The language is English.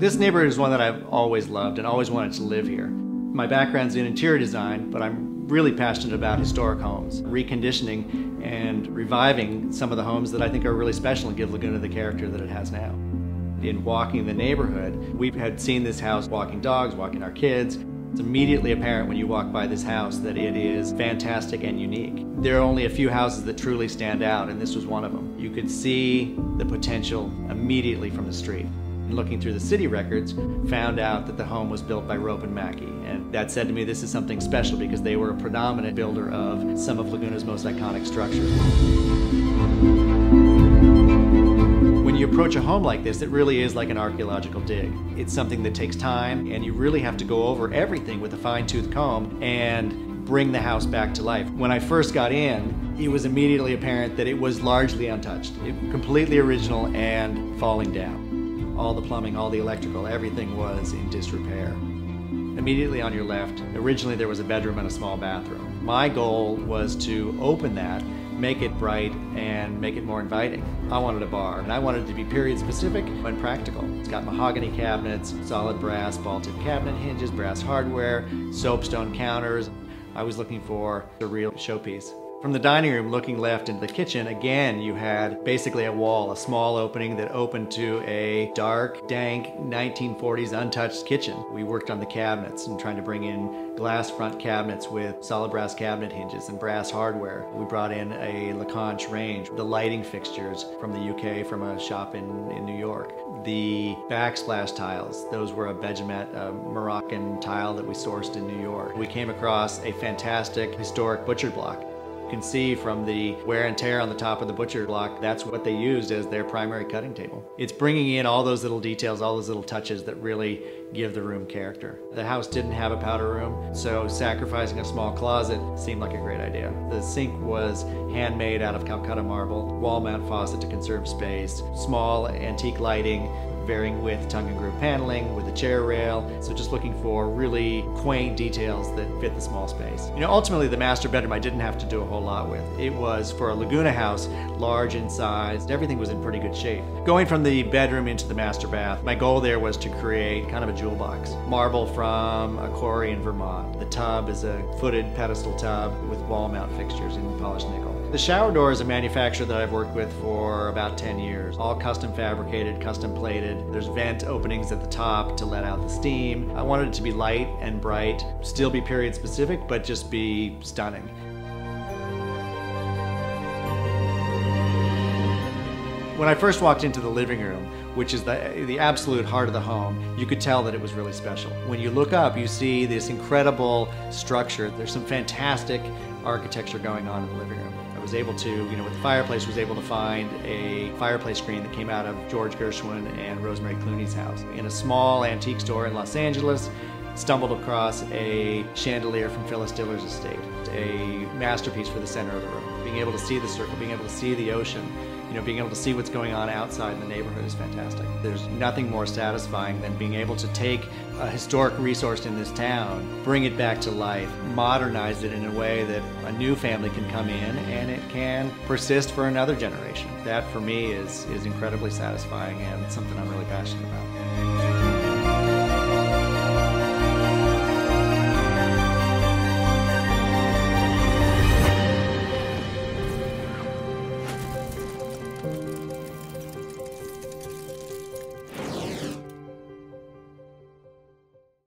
This neighborhood is one that I've always loved and always wanted to live here. My background's in interior design, but I'm really passionate about historic homes, reconditioning and reviving some of the homes that I think are really special and give Laguna the character that it has now. In walking the neighborhood, we had seen this house walking dogs, walking our kids. It's immediately apparent when you walk by this house that it is fantastic and unique. There are only a few houses that truly stand out, and this was one of them. You could see the potential immediately from the street. Looking through the city records, found out that the home was built by Ropp and Mackey, and that said to me this is something special because they were a predominant builder of some of Laguna's most iconic structures. When you approach a home like this, it really is like an archaeological dig. It's something that takes time, and you really have to go over everything with a fine-tooth comb and bring the house back to life. When I first got in, it was immediately apparent that it was largely untouched. Completely original and falling down. All the plumbing, all the electrical, everything was in disrepair. Immediately on your left, originally there was a bedroom and a small bathroom. My goal was to open that, make it bright, and make it more inviting. I wanted a bar, and I wanted it to be period specific and practical. It's got mahogany cabinets, solid brass, ball-tip cabinet hinges, brass hardware, soapstone counters. I was looking for a real showpiece. From the dining room looking left into the kitchen, again, you had basically a wall, a small opening that opened to a dark, dank 1940s untouched kitchen. We worked on the cabinets and trying to bring in glass front cabinets with solid brass cabinet hinges and brass hardware. We brought in a Lacanche range, the lighting fixtures from the UK from a shop in New York. The backsplash tiles, those were a Pageant, a Moroccan tile that we sourced in New York. We came across a fantastic historic butcher block. You can see from the wear and tear on the top of the butcher block, that's what they used as their primary cutting table. It's bringing in all those little details, all those little touches that really give the room character. The house didn't have a powder room, so sacrificing a small closet seemed like a great idea. The sink was handmade out of Calcutta marble, wall mount faucet to conserve space, small antique lighting, varying width tongue and groove paneling with a chair rail. So just looking for really quaint details that fit the small space. You know, ultimately the master bedroom I didn't have to do a whole lot with. It was, for a Laguna house, large in size. Everything was in pretty good shape. Going from the bedroom into the master bath, my goal there was to create kind of a jewel box. Marble from a quarry in Vermont. The tub is a footed pedestal tub with wall mount fixtures in polished nickel. The shower door is a manufacturer that I've worked with for about 10 years. All custom fabricated, custom plated. There's vent openings at the top to let out the steam. I wanted it to be light and bright, still be period specific, but just be stunning. When I first walked into the living room, which is the absolute heart of the home, you could tell that it was really special. When you look up, you see this incredible structure. There's some fantastic architecture going on in the living room. I was able to, with the fireplace, was able to find a fireplace screen that came out of George Gershwin and Rosemary Clooney's house. In a small antique store in Los Angeles, stumbled across a chandelier from Phyllis Diller's estate, a masterpiece for the center of the room. Being able to see the circle, being able to see the ocean, being able to see what's going on outside in the neighborhood is fantastic. There's nothing more satisfying than being able to take a historic resource in this town, bring it back to life, modernize it in a way that a new family can come in and it can persist for another generation. That for me is incredibly satisfying and something I'm really passionate about.